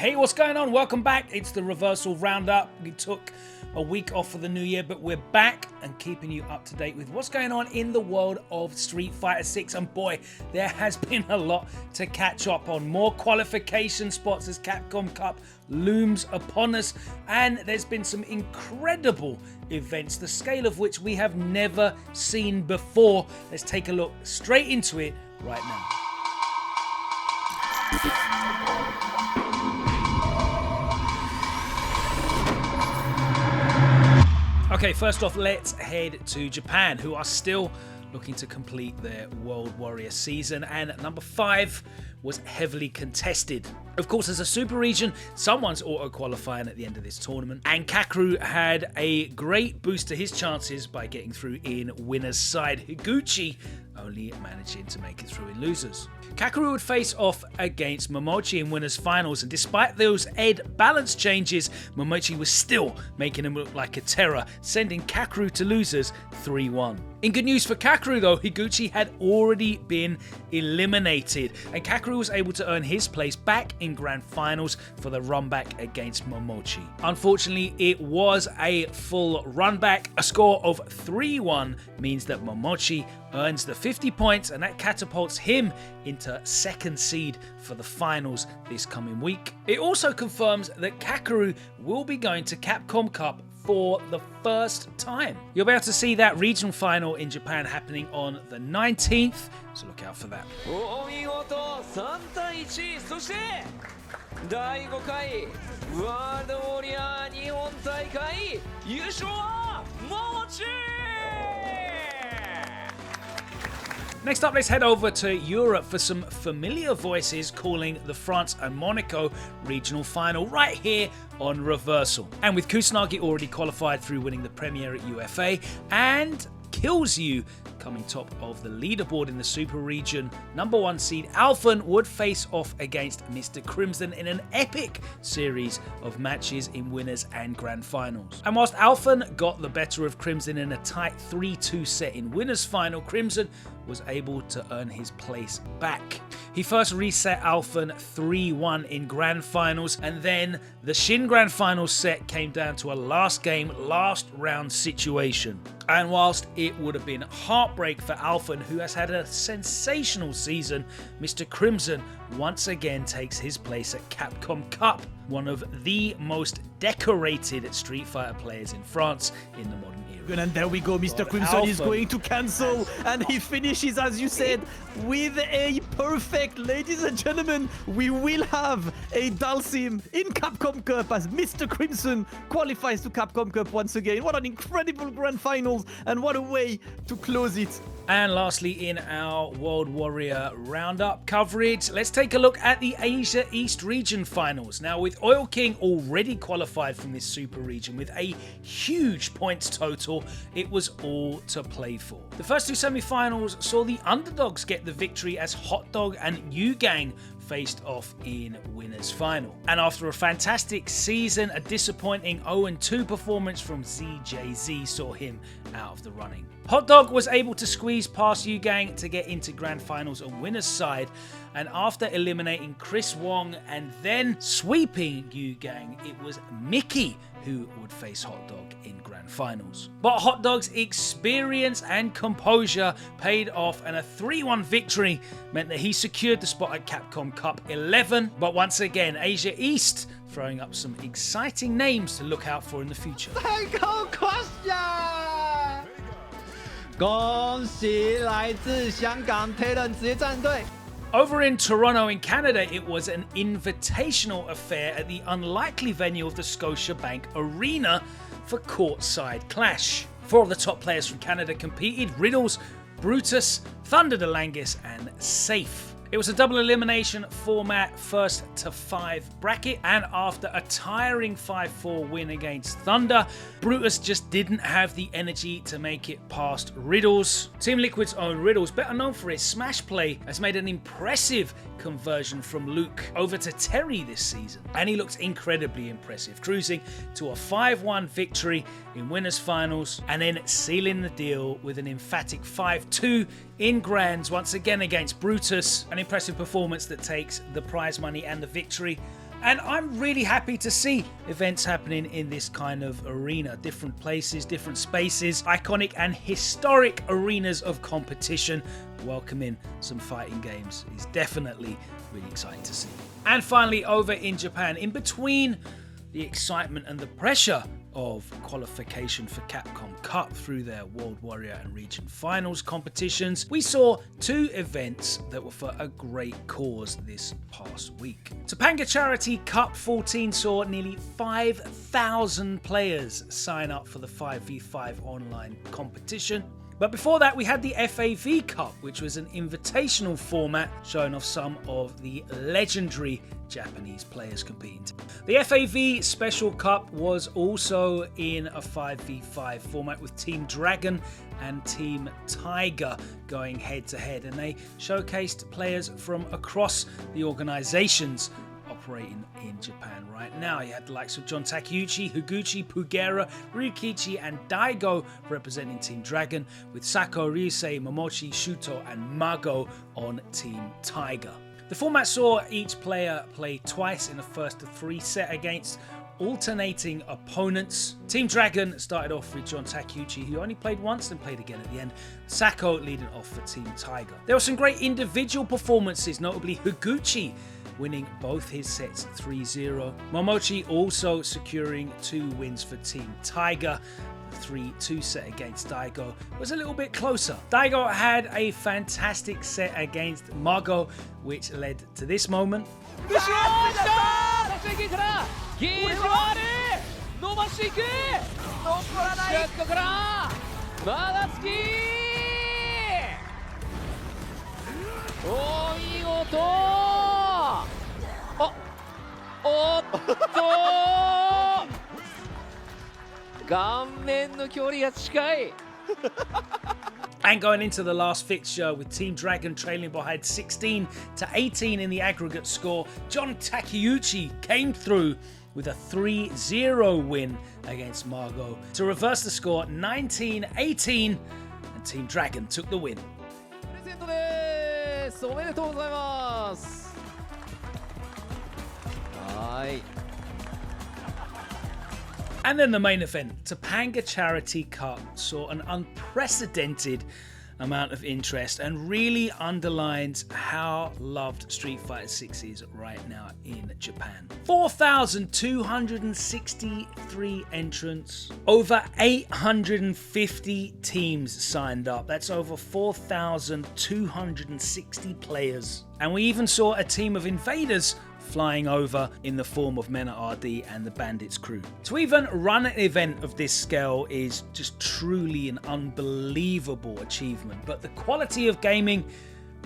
Hey, what's going on? Welcome back. It's the Reversal Roundup. We took a week off for the new year, but we're back and keeping you up to date with what's going on in the world of Street Fighter 6. And boy, there has been a lot to catch up on. More qualification spots as Capcom Cup looms upon us, and there's been some incredible events, the scale of which we have never seen before. Let's take a look straight into it right now. Okay, first off, let's head to Japan, who are still looking to complete their World Warrior season, and number 5 was heavily contested. Of course, as a super region, someone's auto-qualifying at the end of this tournament, and Kakeru had a great boost to his chances by getting through in winner's side. Higuchi only managing to make it through in losers. Kakeru would face off against Momochi in winners finals, and despite those Ed balance changes, Momochi was still making him look like a terror, sending Kakeru to losers 3-1. In good news for Kakeru though, Higuchi had already been eliminated, and Kakeru was able to earn his place back in grand finals for the run back against Momochi. Unfortunately, it was a full run back. A score of 3-1 means that Momochi earns the 50 points, and that catapults him into second seed for the finals this coming week. It also confirms that Kakeru will be going to Capcom Cup for the first time. You'll be able to see that regional final in Japan happening on the 19th, so look out for that. 第5回ワールドウォリアー日本大会優勝は桃地! Next up, let's head over to Europe for some familiar voices calling the France and Monaco regional final right here on Reversal. And with Kusanagi already qualified through winning the premiere at UFA, and Kills You coming top of the leaderboard in the Super Region, number 1 seed Alphen would face off against Mr. Crimson in an epic series of matches in winners and grand finals. And whilst Alphen got the better of Crimson in a tight 3-2 set in winners final, Crimson was able to earn his place back. He first reset Alphen 3-1 in grand finals, and then the Shin grand finals set came down to a last game, last round situation. And whilst it would have been heartbreak for Alphen, who has had a sensational season, Mr. Crimson once again takes his place at Capcom Cup, one of the most decorated Street Fighter players in France in the modern era. And there we go, Mr. Crimson is going to cancel, and he finishes, as you said, with a perfect. Ladies and gentlemen, we will have a Dhalsim in Capcom Cup as Mr. Crimson qualifies to Capcom Cup once again. What an incredible grand finals, and what a way to close it. And lastly, in our World Warrior Roundup coverage, let's take a look at the Asia East region finals. Now, with Oil King already qualified from this super region with a huge points total, it was all to play for. The first 2 semi-finals saw the underdogs get the victory as Hot Dog and Yu-Gang faced off in winners final. And after a fantastic season, a disappointing 0-2 performance from ZJZ saw him out of the running. Hot Dog was able to squeeze past Yu-Gang to get into grand finals on winners side, and after eliminating Chris Wong and then sweeping Yu-Gang, it was Mickey who would face Hot Dog in grand finals. But Hot Dog's experience and composure paid off, and a 3-1 victory meant that he secured the spot at Capcom Cup 11. But once again, Asia East throwing up some exciting names to look out for in the future. 恭喜来自香港 Talent 职业战队。 Over in Toronto in Canada, it was an invitational affair at the unlikely venue of the Scotiabank Arena for Courtside Clash. 4 of the top players from Canada competed: Riddles, Brutus, Thunder DeLangus, and Safe. It was a double elimination format, first to 5 bracket, and after a tiring 5-4 win against Thunder, Brutus just didn't have the energy to make it past Riddles. Team Liquid's own Riddles, better known for his smash play, has made an impressive conversion from Luke over to Terry this season, and he looks incredibly impressive, cruising to a 5-1 victory in winners finals, and then sealing the deal with an emphatic 5-2 in grands once again against Brutus. An impressive performance that takes the prize money and the victory And I'm really happy to see events happening in this kind of arena. Different places, different spaces, iconic and historic arenas of competition. Welcoming some fighting games is definitely really exciting to see. And finally, over in Japan, in between the excitement and the pressure of qualification for Capcom Cup through their World Warrior and Region Finals competitions, we saw two events that were for a great cause this past week. Topanga Charity Cup 14 saw nearly 5,000 players sign up for the 5v5 online competition. But before that, we had the FAV Cup, which was an invitational format showing off some of the legendary Japanese players competing. The FAV Special Cup was also in a 5v5 format with Team Dragon and Team Tiger going head to head, and they showcased players from across the organizations operating in Japan right now. You had the likes of John Takeuchi, Higuchi, Pugera, Ryukichi and Daigo representing Team Dragon, with Sako, Ryusei, Momochi, Shuto and Mago on Team Tiger. The format saw each player play twice in the first of 3 set against alternating opponents. Team Dragon started off with John Takeuchi, who only played once and played again at the end. Sako leading off for Team Tiger. There were some great individual performances, notably Higuchi winning both his sets 3-0. Momochi also securing 2 wins for Team Tiger. The 3-2 set against Daigo was a little bit closer. Daigo had a fantastic set against Mago, which led to this moment. And going into the last fixture with Team Dragon trailing behind 16-18 in the aggregate score, John Takeuchi came through with a 3-0 win against Mago to reverse the score 19-18, and Team Dragon took the win. And then the main event, Topanga Charity Cup, saw an unprecedented amount of interest and really underlines how loved Street Fighter 6 is right now in Japan. 4,263 entrants, over 850 teams signed up. That's over 4,260 players. And we even saw a team of invaders flying over in the form of Mena RD and the Bandits crew. To even run an event of this scale is just truly an unbelievable achievement, but the quality of gaming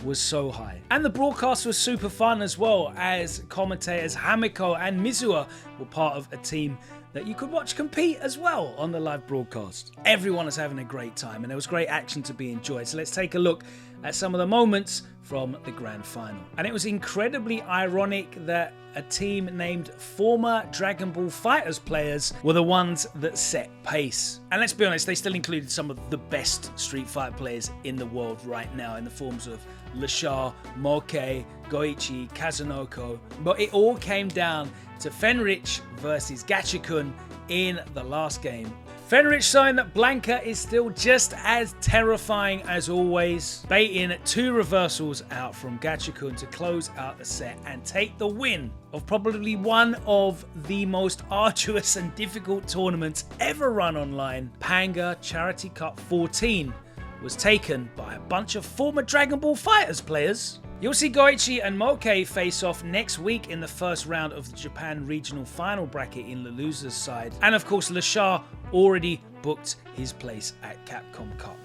was so high. And the broadcast was super fun as well, as commentators Hamiko and Mizuha were part of a team that you could watch compete as well on the live broadcast. Everyone was having a great time and there was great action to be enjoyed. So let's take a look at some of the moments from the grand final. And it was incredibly ironic that a team named former Dragon Ball FighterZ players were the ones that set pace. And let's be honest, they still included some of the best Street Fighter players in the world right now in the forms of Lashar, Moke, Goichi, Kazunoko. But it all came down to Fenrich versus Gachikun in the last game. Fenrich showing that Blanca is still just as terrifying as always, baiting 2 reversals out from Gachikun to close out the set and take the win of probably one of the most arduous and difficult tournaments ever run online. Topanga Charity Cup 14 was taken by a bunch of former Dragon Ball FighterZ players. You'll see Goichi and Moke face off next week in the first round of the Japan regional final bracket in the loser's side. And of course, Lashar already booked his place at Capcom Cup.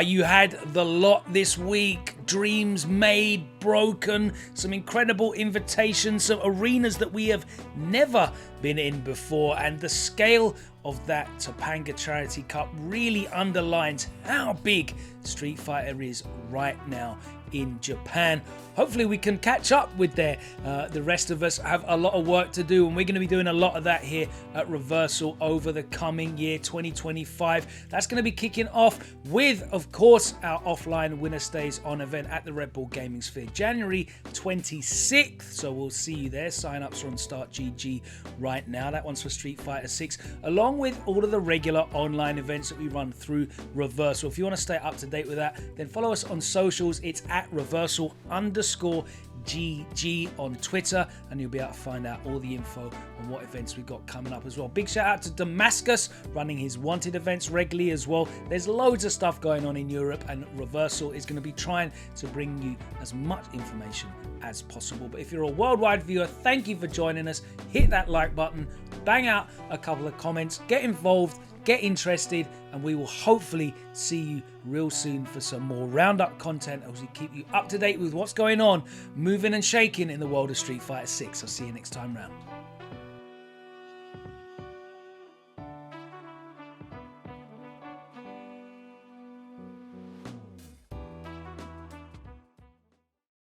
You had the lot this week. Dreams made, broken, some incredible invitations, some arenas that we have never been in before, and the scale of that Topanga Charity Cup really underlines how big Street Fighter is right now in Japan. Hopefully we can catch up with the rest of us have a lot of work to do, and we're going to be doing a lot of that here at Reversal over the coming year 2025. That's going to be kicking off with, of course, our offline winner stays on event event at the Red Bull Gaming Sphere, January 26th. So we'll see you there. Sign-ups are on Start GG right now. That one's for Street Fighter 6, along with all of the regular online events that we run through Reversal. If you want to stay up to date with that, then follow us on socials. It's at Reversal_GG on Twitter, and you'll be able to find out all the info on what events we've got coming up as well. Big shout out to Damascus, running his Wanted events regularly as well. There's loads of stuff going on in Europe, and Reversal is going to be trying to bring you as much information as possible. But if you're a worldwide viewer, thank you for joining us. Hit that like button, bang out a couple of comments, get involved, get interested, and we will hopefully see you real soon for some more Roundup content as we keep you up to date with what's going on, moving and shaking in the world of Street Fighter 6. I'll see you next time round.